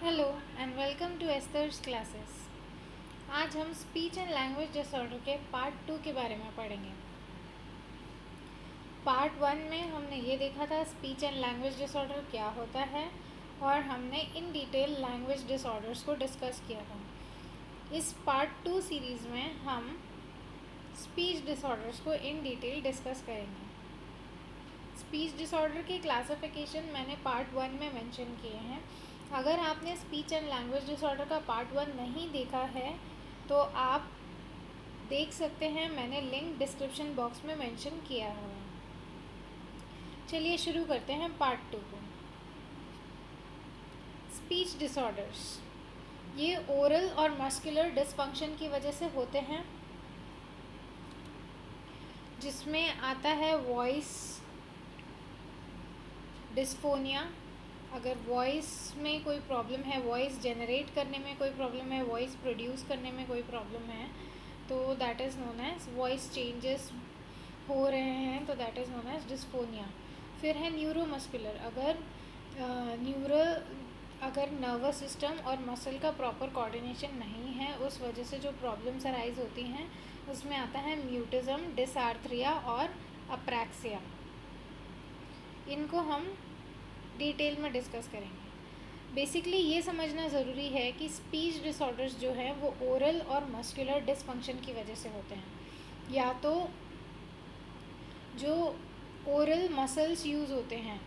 Hello and welcome to Esther's classes. आज हम speech and language disorder के part 2 के बारे में पढ़ेंगे। पार्ट 1 में हमने ये देखा था स्पीच एंड लैंग्वेज डिसऑर्डर क्या होता है और हमने इन डिटेल लैंग्वेज डिसऑर्डर्स को डिस्कस किया था। इस पार्ट 2 सीरीज़ में हम स्पीच डिसऑर्डर्स को इन डिटेल डिस्कस करेंगे। स्पीच डिसऑर्डर की क्लासिफिकेशन मैंने पार्ट 1 में मेंशन किए हैं। अगर आपने स्पीच एंड लैंग्वेज डिसऑर्डर का पार्ट 1 नहीं देखा है तो आप देख सकते हैं, मैंने लिंक डिस्क्रिप्शन बॉक्स में मेंशन किया हुआ है। चलिए शुरू करते हैं पार्ट 2 को। स्पीच डिसऑर्डर्स ये ओरल और मस्कुलर डिसफंक्शन की वजह से होते हैं, जिसमें आता है वॉइस डिस्फोनिया। अगर वॉइस में कोई प्रॉब्लम है, वॉइस जनरेट करने में कोई प्रॉब्लम है, वॉइस प्रोड्यूस करने में कोई प्रॉब्लम है, तो that is known as voice changes हो रहे हैं, तो that is known as dysphonia. फिर है न्यूरोमस्कुलर। अगर नर्वस सिस्टम और मसल का प्रॉपर कोऑर्डिनेशन नहीं है, उस वजह से जो प्रॉब्लम्स अराइज होती हैं, उसमें आता है म्यूटिज्म, डिसआर्थरिया और अप्रैक्सिया। इनको हम डिटेल में डिस्कस करेंगे। बेसिकली ये समझना ज़रूरी है कि स्पीच डिसऑर्डर्स जो है वो ओरल और मस्कुलर डिसफंक्शन की वजह से होते हैं। या तो जो ओरल मसल्स यूज़ होते हैं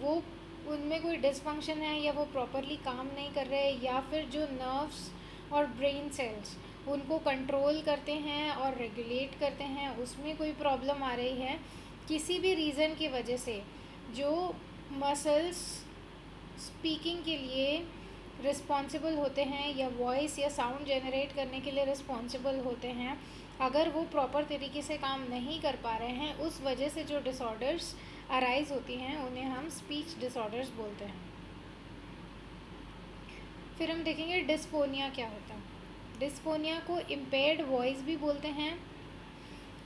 वो उनमें कोई डिसफंक्शन है या वो प्रॉपरली काम नहीं कर रहे, या फिर जो नर्व्स और ब्रेन सेल्स उनको कंट्रोल करते हैं और रेगुलेट करते हैं उसमें कोई प्रॉब्लम आ रही है। किसी भी रीज़न की वजह से जो मसल्स स्पीकिंग के लिए रिस्पॉन्सिबल होते हैं या वॉइस या साउंड जनरेट करने के लिए रिस्पॉन्सिबल होते हैं, अगर वो प्रॉपर तरीके से काम नहीं कर पा रहे हैं, उस वजह से जो डिसऑर्डर्स अराइज होती हैं उन्हें हम स्पीच डिसऑर्डर्स बोलते हैं। फिर हम देखेंगे डिस्फोनिया क्या होता है। डिस्फोनिया को इम्पेयर्ड वॉइस भी बोलते हैं।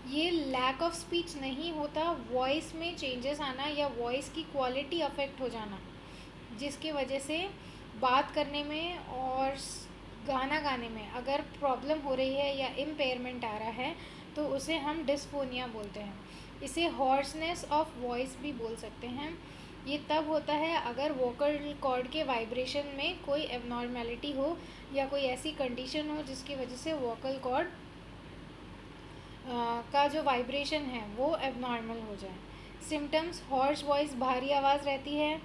ये लैक ऑफ स्पीच नहीं होता, वॉइस में चेंजेस आना या वॉइस की क्वालिटी अफेक्ट हो जाना, जिसकी वजह से बात करने में और गाना गाने में अगर प्रॉब्लम हो रही है या इम्पेयरमेंट आ रहा है तो उसे हम डिस्फोनिया बोलते हैं। इसे हॉर्सनेस ऑफ वॉइस भी बोल सकते हैं। ये तब होता है अगर वोकल कॉर्ड के वाइब्रेशन में कोई एबनॉर्मेलिटी हो या कोई ऐसी कंडीशन हो जिसकी वजह से वोकल कॉर्ड का जो वाइब्रेशन है वो एबनॉर्मल हो जाए। सिम्टम्स: हॉर्स वॉइस, भारी आवाज़ रहती है,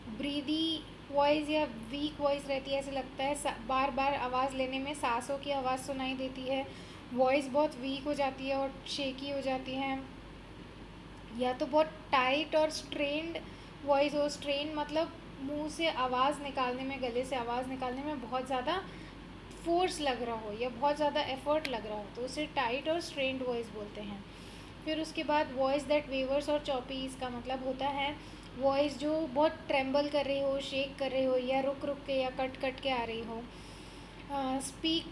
ब्रीदी वॉइस या वीक वॉइस रहती है, ऐसे लगता है बार बार आवाज़ लेने में सांसों की आवाज़ सुनाई देती है, वॉइस बहुत वीक हो जाती है और शेकी हो जाती है, या तो बहुत टाइट और स्ट्रेन्ड वॉइस हो। स्ट्रेन मतलब मुंह से आवाज़ निकालने में, गले से आवाज़ निकालने में बहुत ज़्यादा फोर्स लग रहा हो या बहुत ज़्यादा एफर्ट लग रहा हो, तो उसे टाइट और स्ट्रेन्ड वॉइस बोलते हैं। फिर उसके बाद वॉइस दैट वेवर्स और चॉपी, इसका मतलब होता है वॉइस जो बहुत ट्रेम्बल कर रही हो, शेक कर रही हो, या रुक रुक के या कट कट के आ रही हो। स्पीक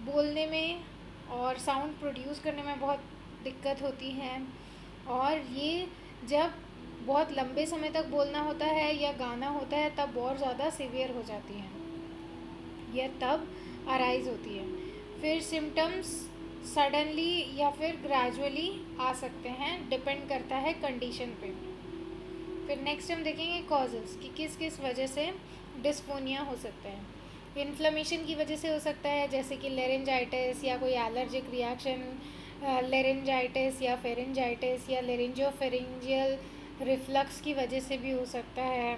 बोलने में और साउंड प्रोड्यूस करने में बहुत दिक्कत होती है, और ये जब बहुत लंबे समय तक बोलना होता है या गाना होता है तब बहुत ज़्यादा सीवियर हो जाती है, यह तब अराइज होती है। फिर सिम्टम्स सडनली या फिर ग्रेजुअली आ सकते हैं, डिपेंड करता है कंडीशन पे। फिर नेक्स्ट हम देखेंगे कॉजेज़ कि किस किस वजह से डिस्फोनिया हो सकता है। इन्फ्लेमेशन की वजह से हो सकता है, जैसे कि लेरेंजाइटिस या कोई एलर्जिक रिएक्शन, लेरेंजाइटिस या फेरेंजाइटिस या लेरेंजियोफेरेंजियल रिफ्लक्स की वजह से भी हो सकता है।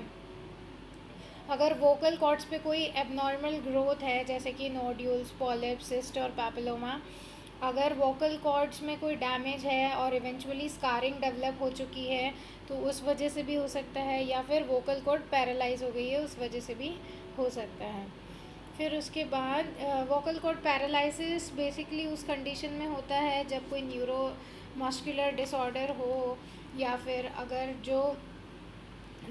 अगर वोकल कॉर्ड्स पे कोई एबनॉर्मल ग्रोथ है, जैसे कि नोड्यूल्स, पॉलिप्स, सिस्ट और पैपिलोमा, अगर वोकल कॉर्ड्स में कोई डैमेज है और इवेंचुअली स्कारिंग डेवलप हो चुकी है तो उस वजह से भी हो सकता है, या फिर वोकल कॉर्ड पैरालाइज हो गई है उस वजह से भी हो सकता है। फिर उसके बाद वोकल कॉर्ड पैरालिसिस बेसिकली उस कंडीशन में होता है जब कोई न्यूरो मस्कुलर डिसऑर्डर हो, या फिर अगर जो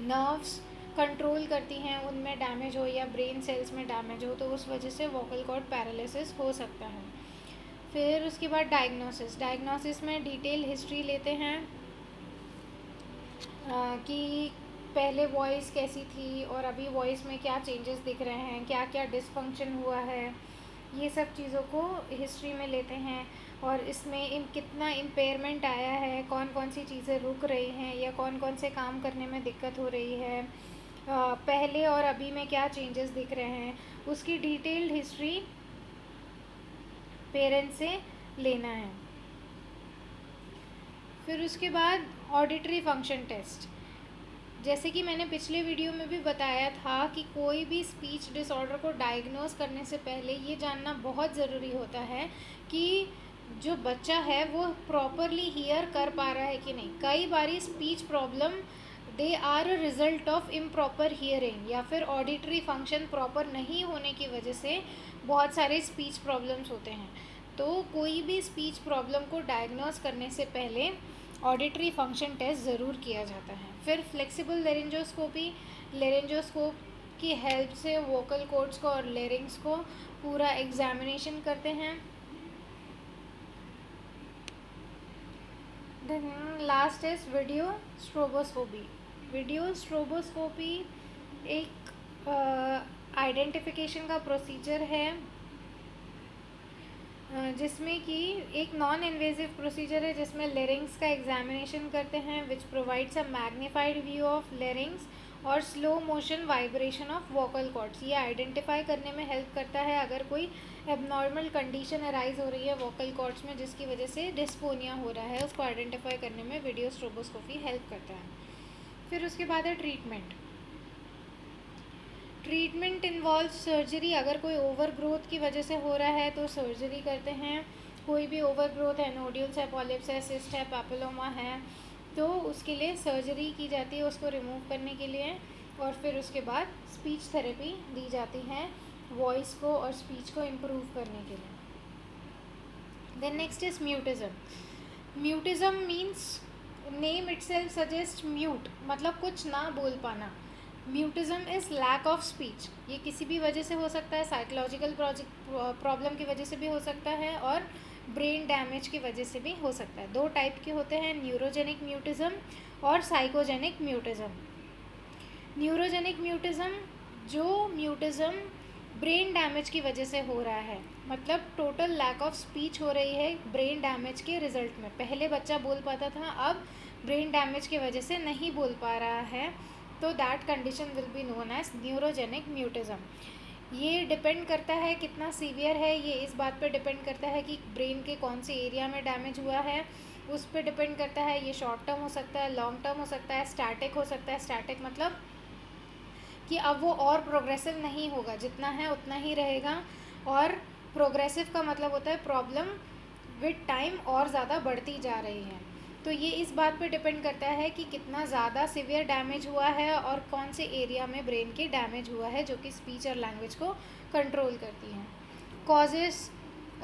नर्व्स कंट्रोल करती हैं उनमें डैमेज हो या ब्रेन सेल्स में डैमेज हो, तो उस वजह से वोकल कॉर्ड पैरालिसिस हो सकता है। फिर उसके बाद डायग्नोसिस में डिटेल हिस्ट्री लेते हैं कि पहले वॉइस कैसी थी और अभी वॉइस में क्या चेंजेस दिख रहे हैं, क्या क्या डिसफंक्शन हुआ है, ये सब चीज़ों को हिस्ट्री में लेते हैं। और इसमें कितना इम्पेयरमेंट आया है, कौन कौन सी चीज़ें रुक रही हैं या कौन कौन से काम करने में दिक्कत हो रही है, पहले और अभी में क्या चेंजेस दिख रहे हैं, उसकी डिटेल्ड हिस्ट्री पेरेंट्स से लेना है। फिर उसके बाद ऑडिटरी फंक्शन टेस्ट। जैसे कि मैंने पिछले वीडियो में भी बताया था कि कोई भी स्पीच डिसऑर्डर को डायग्नोस करने से पहले ये जानना बहुत ज़रूरी होता है कि जो बच्चा है वो प्रॉपरली हियर कर पा रहा है कि नहीं। कई बारी speech problem they are a result of improper hearing या फिर ऑडिटरी फंक्शन प्रॉपर नहीं होने की वजह से बहुत सारे स्पीच प्रॉब्लम्स होते हैं। तो कोई भी स्पीच प्रॉब्लम को डायग्नोस करने से पहले ऑडिटरी फंक्शन टेस्ट ज़रूर किया जाता है। फिर फ्लेक्सिबल लेरेंजोस्कोपी, लेरेंजोस्कोप की हेल्प से वोकल कॉर्ड्स को और लेरिंग्स को पूरा एग्जामिनेशन करते हैं। Then last is video stroboscopy. Video stroboscopy एक आइडेंटिफिकेशन का प्रोसीजर है जिसमें कि एक नॉन इन्वेजिव प्रोसीजर है जिसमें लेरिंग्स का एग्जामिनेशन करते हैं which provides a magnified view of larynx और slow motion vibration of vocal cords. ये आइडेंटिफाई करने में हेल्प करता है अगर कोई एबनॉर्मल कंडीशन अराइज हो रही है वोकल कॉर्ड्स में जिसकी वजह से डिस्फोनिया हो रहा है, उसको आइडेंटिफाई करने में वीडियो स्ट्रोबोस्कोपी हेल्प करता है। फिर उसके बाद है ट्रीटमेंट। Treatment involve surgery. अगर कोई ओवर ग्रोथ की वजह से हो रहा है तो सर्जरी करते हैं। कोई भी ओवर ग्रोथ है, नोड्यूल्स है, पॉलिप्स है, सिस्ट है, पैपिलोमा है, तो उसके लिए सर्जरी की जाती है उसको रिमूव करने के लिए। और फिर उसके बाद स्पीच थेरेपी दी जाती है वॉइस को और स्पीच को इम्प्रूव करने के लिए। Then next is mutism. Mutism means name itself suggest mute, मतलब कुछ ना बोल पाना। Mutism is lack of speech. ये किसी भी वजह से हो सकता है, साइकोलॉजिकल प्रॉब्लम की वजह से भी हो सकता है और ब्रेन डैमेज की वजह से भी हो सकता है। दो टाइप के होते हैं, न्यूरोजेनिक म्यूटिज़म और साइकोजेनिक म्यूटिज़म। न्यूरोजेनिक म्यूटिज़म, जो म्यूटिज़म ब्रेन डैमेज की वजह से हो रहा है, मतलब टोटल लैक ऑफ स्पीच हो रही है ब्रेन डैमेज के रिजल्ट में। पहले बच्चा बोल पाता था, अब ब्रेन डैमेज की वजह से नहीं बोल पा रहा है, तो that condition will be known as neurogenic mutism. ये डिपेंड करता है कितना सीवियर है, ये इस बात पर डिपेंड करता है कि ब्रेन के कौन से एरिया में डैमेज हुआ है, उस पर डिपेंड करता है। ये शॉर्ट टर्म हो सकता है, लॉन्ग टर्म हो सकता है, स्टैटिक हो सकता है। स्टैटिक मतलब कि अब वो और प्रोग्रेसिव नहीं होगा, जितना है उतना ही रहेगा। और प्रोग्रेसिव का मतलब होता है प्रॉब्लम विद टाइम और ज़्यादा बढ़ती जा रही है। तो ये इस बात पे डिपेंड करता है कि कितना ज़्यादा सीवियर डैमेज हुआ है और कौन से एरिया में ब्रेन के डैमेज हुआ है, जो कि स्पीच और लैंग्वेज को कंट्रोल करती हैं। कॉजेस,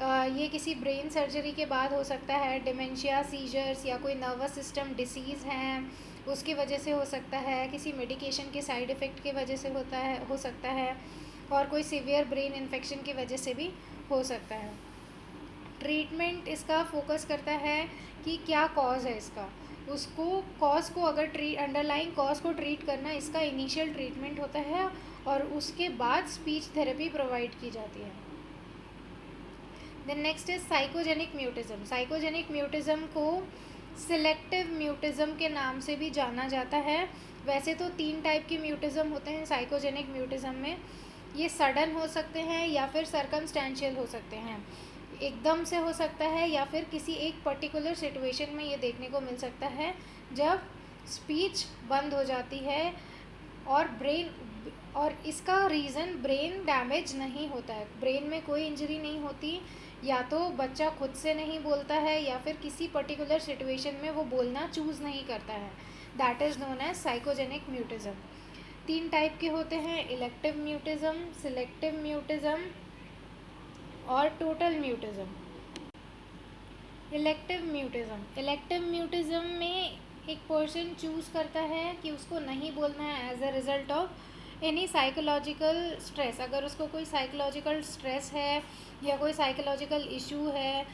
ये किसी ब्रेन सर्जरी के बाद हो सकता है, डिमेंशिया, सीजर्स या कोई नर्वस सिस्टम डिसीज़ हैं उसकी वजह से हो सकता है, किसी मेडिकेशन के साइड इफ़ेक्ट की वजह से हो सकता है और कोई सीवियर ब्रेन इन्फेक्शन की वजह से भी हो सकता है। ट्रीटमेंट इसका फोकस करता है कि क्या कॉज है इसका, उसको कॉज को अगर अंडरलाइंग कॉज को ट्रीट करना इसका इनिशियल ट्रीटमेंट होता है और उसके बाद स्पीच थेरेपी प्रोवाइड की जाती है। Then next is psychogenic mutism. Psychogenic mutism को सिलेक्टिव म्यूटिज़म के नाम से भी जाना जाता है। वैसे तो 3 टाइप के म्यूटिज़म होते हैं साइकोजेनिक म्यूटिज़म में। ये सडन हो सकते हैं या फिर सर्कमस्टेंशियल हो सकते हैं, एकदम से हो सकता है या फिर किसी एक पर्टिकुलर सिचुएशन में ये देखने को मिल सकता है जब स्पीच बंद हो जाती है और इसका रीज़न ब्रेन डैमेज नहीं होता है, ब्रेन में कोई इंजरी नहीं होती, या तो बच्चा खुद से नहीं बोलता है या फिर किसी पर्टिकुलर सिचुएशन में वो बोलना चूज़ नहीं करता है। That is known as psychogenic mutism. 3 type के होते हैं, इलेक्टिव म्यूटिज़म, सिलेक्टिव म्यूटिज़म और टोटल म्यूटिज़म। इलेक्टिव म्यूटिज़म में एक पर्सन चूज़ करता है कि उसको नहीं बोलना है as a result of any psychological stress, अगर उसको कोई साइकोलॉजिकल स्ट्रेस है या कोई साइकोलॉजिकल इशू है,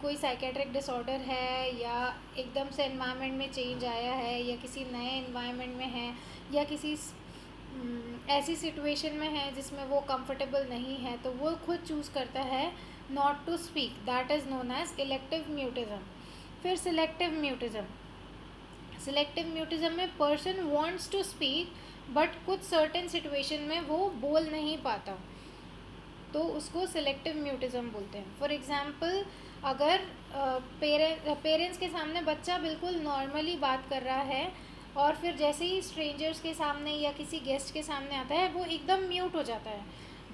कोई साइकेट्रिक डिसऑर्डर है, या एकदम से एनवायरनमेंट में चेंज आया है, या किसी नए एनवायरनमेंट में है, या किसी ऐसी सिचुएशन में है जिसमें वो कंफर्टेबल नहीं है, तो वो खुद चूज़ करता है not to speak, that is known as elective mutism. फिर सिलेक्टिव म्यूटिज्म में person wants to speak but कुछ सर्टेन सिचुएशन में वो बोल नहीं पाता, तो उसको सिलेक्टिव म्यूटिज्म बोलते हैं। फॉर एग्जांपल, अगर पेरेंट्स के सामने बच्चा बिल्कुल नॉर्मली बात कर रहा है और फिर जैसे ही स्ट्रेंजर्स के सामने या किसी गेस्ट के सामने आता है वो एकदम म्यूट हो जाता है,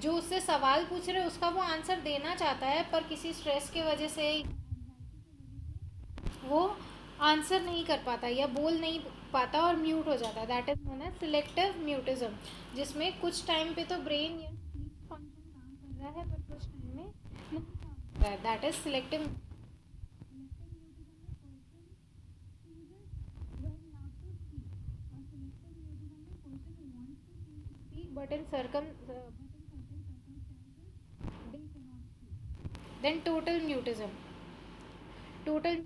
जो उससे सवाल पूछ रहे उसका वो आंसर देना चाहता है पर किसी स्ट्रेस के वजह से वो आंसर नहीं कर पाता या बोल नहीं पाता और म्यूट हो जाता है, that is known as selective mutism, जिसमें कुछ टाइम पे तो ब्रेन या स्पीच फंक्शन काम कर रहा है पर कुछ टाइम में नहीं काम कर रहा है, that is selective. But in then total mutism. Total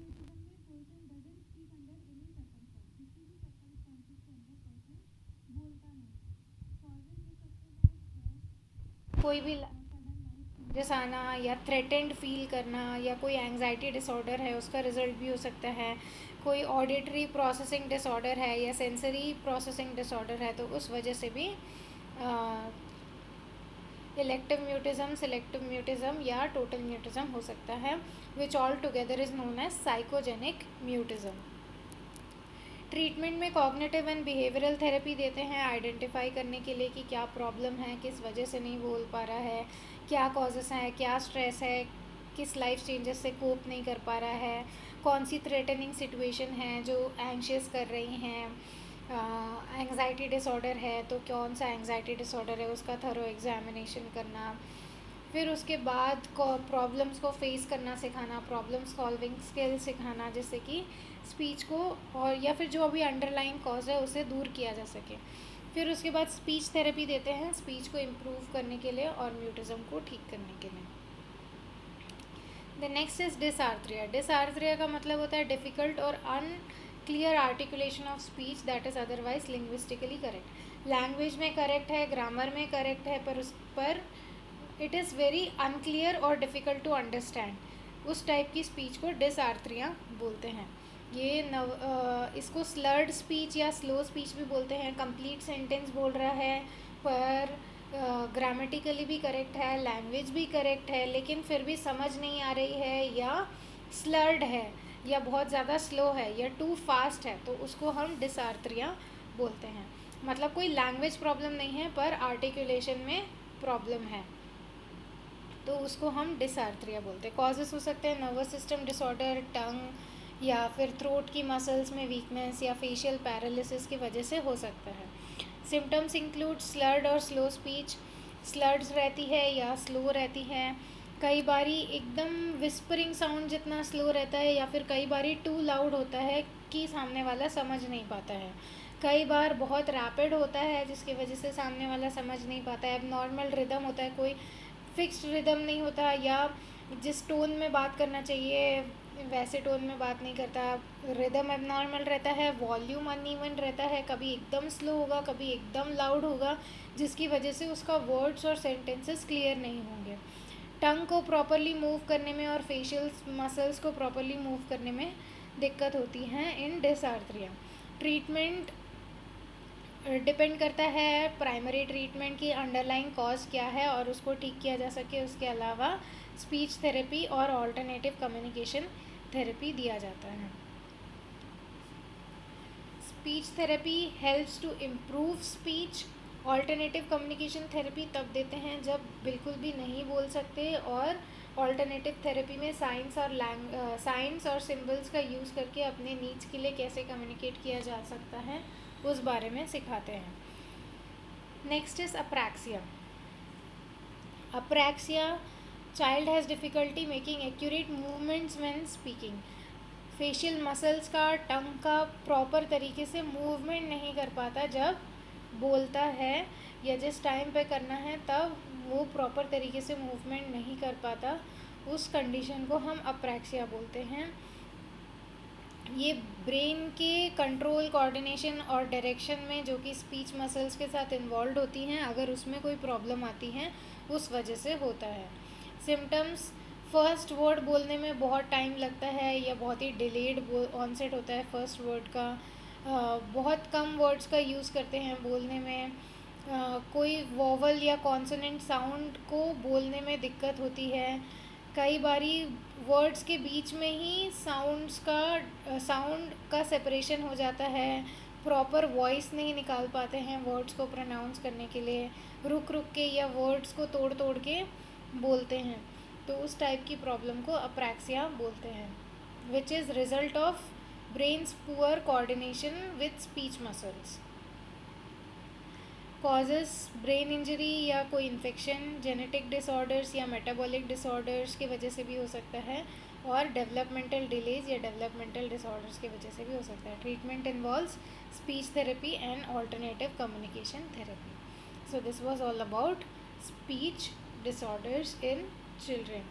कोई भी जैसे आना या थ्रेटेंड फील करना या कोई एंग्जाइटी डिसऑर्डर है उसका रिजल्ट भी हो सकता है, कोई ऑडिटरी प्रोसेसिंग डिसऑर्डर है या सेंसरी प्रोसेसिंग डिसऑर्डर है, तो उस वजह से भी इलेक्टिव म्यूटिज्म, सिलेक्टिव म्यूटिज्म या टोटल म्यूटिज्म हो सकता है, which all together is known as psychogenic mutism. Treatment में कॉग्निटिव एंड बिहेवियरल थेरेपी देते हैं आइडेंटिफाई करने के लिए कि क्या प्रॉब्लम है, किस वजह से नहीं बोल पा रहा है, क्या कॉजेस हैं, क्या स्ट्रेस है, किस लाइफ चेंजेस से कोप नहीं कर पा रहा है, कौन सी थ्रेटनिंग सिचुएशन है जो एंशियस कर रही हैं, एंग्जाइटी डिसऑर्डर है तो कौन सा एंग्जाइटी डिसऑर्डर है उसका थरो एग्जामिनेशन करना, फिर उसके बाद प्रॉब्लम्स को फेस करना सिखाना, प्रॉब्लम सॉल्विंग स्किल सिखाना, जिससे कि स्पीच को और या फिर जो अभी अंडरलाइन कॉज है उसे दूर किया जा सके। फिर उसके बाद स्पीच थेरेपी देते हैं स्पीच को इम्प्रूव करने के लिए और म्यूटिज्म को ठीक करने के लिए। The next is dysarthria. Dysarthria का मतलब होता है डिफ़िकल्ट और unclear articulation of speech that is otherwise linguistically correct. Language में करेक्ट है, ग्रामर में करेक्ट है, पर उस पर इट इज़ वेरी अनक्लियर और डिफ़िकल्ट टू अंडरस्टैंड, उस टाइप की स्पीच को डिसआर्थरिया बोलते हैं। ये इसको स्लर्ड स्पीच या स्लो स्पीच भी बोलते हैं। कंप्लीट सेंटेंस बोल रहा है पर ग्रामेटिकली भी करेक्ट है, लैंग्वेज भी करेक्ट है, लेकिन फिर भी समझ नहीं आ रही है, या स्लर्ड है, या बहुत ज़्यादा स्लो है, या टू फास्ट है, तो उसको हम डिसआर्थरिया बोलते हैं। मतलब कोई लैंग्वेज प्रॉब्लम नहीं है पर आर्टिकुलेशन में प्रॉब्लम है, तो उसको हम डिसआर्थरिया बोलते हैं। कॉजेस हो सकते हैं नर्वस सिस्टम डिसऑर्डर, टंग या फिर थ्रोट की मसल्स में वीकनेस या फेशियल पैरालिसिस की वजह से हो सकता है। सिम्टम्स इंक्लूड स्लर्ड और स्लो स्पीच, स्लर्ड्स रहती है या स्लो रहती है, कई बारी एकदम विस्परिंग साउंड जितना स्लो रहता है, या फिर कई बारी टू लाउड होता है कि सामने वाला समझ नहीं पाता है, कई बार बहुत रैपिड होता है जिसकी वजह से सामने वाला समझ नहीं पाता है, अब नॉर्मल रिदम होता है, कोई फिक्स्ड रिदम नहीं होता, या जिस टोन में बात करना चाहिए वैसे टोन में बात नहीं करता, रिदम एबनॉर्मल रहता है, वॉल्यूम अनइवन रहता है, कभी एकदम स्लो होगा कभी एकदम लाउड होगा, जिसकी वजह से उसका वर्ड्स और सेंटेंसेस क्लियर नहीं होंगे। टंग को प्रॉपरली मूव करने में और फेशियल मसल्स को प्रॉपरली मूव करने में दिक्कत होती हैं इन डिसआर्थरिया। ट्रीटमेंट डिपेंड करता है प्राइमरी ट्रीटमेंट की अंडरलाइन कॉज क्या है और उसको ठीक किया जा सके, उसके अलावा स्पीच थेरेपी और ऑल्टरनेटिव कम्युनिकेशन थेरेपी दिया जाता है। Speech therapy helps to improve speech. Alternative communication therapy तब देते हैं जब बिल्कुल भी नहीं बोल सकते, और ऑल्टरनेटिव थेरेपी में साइंस और सिम्बल्स का यूज़ करके अपने नीड्स के लिए कैसे कम्युनिकेट किया जा सकता है उस बारे में सिखाते हैं। Next is अप्रैक्सिया। अप्रैक्सिया, child has difficulty making accurate movements when speaking. Facial muscles का, टंग का प्रॉपर तरीके से मूवमेंट नहीं कर पाता जब बोलता है या जिस टाइम पे करना है तब वो प्रॉपर तरीके से मूवमेंट नहीं कर पाता, उस कंडीशन को हम अप्रैक्सिया बोलते हैं। ये ब्रेन के कंट्रोल, कोऑर्डिनेशन और डायरेक्शन में, जो कि स्पीच मसल्स के साथ इन्वॉल्व होती हैं, अगर उसमें कोई प्रॉब्लम आती है उस वजह से होता है। सिम्टम्स, फर्स्ट वर्ड बोलने में बहुत टाइम लगता है या बहुत ही डिलेड ऑनसेट होता है फर्स्ट वर्ड का। बहुत कम वर्ड्स का यूज़ करते हैं बोलने में। कोई वोवल या कॉन्सोनेंट साउंड को बोलने में दिक्कत होती है। कई बारी वर्ड्स के बीच में ही साउंड का सेपरेशन हो जाता है। प्रॉपर वॉइस नहीं निकाल पाते हैं वर्ड्स को प्रोनाउंस करने के लिए, रुक रुक के या वर्ड्स को तोड़ तोड़ के बोलते हैं। तो उस टाइप की प्रॉब्लम को अप्रैक्सिया बोलते हैं, which is result of brains poor coordination with speech muscles. Causes, brain injury या कोई इन्फेक्शन, जेनेटिक डिसऑर्डर्स या मेटाबॉलिक डिसऑर्डर्स की वजह से भी हो सकता है, और डेवलपमेंटल डिलेज या डेवलपमेंटल डिसऑर्डर्स की वजह से भी हो सकता है। Treatment involves speech therapy and alternative communication therapy. So this was all about speech disorders in children.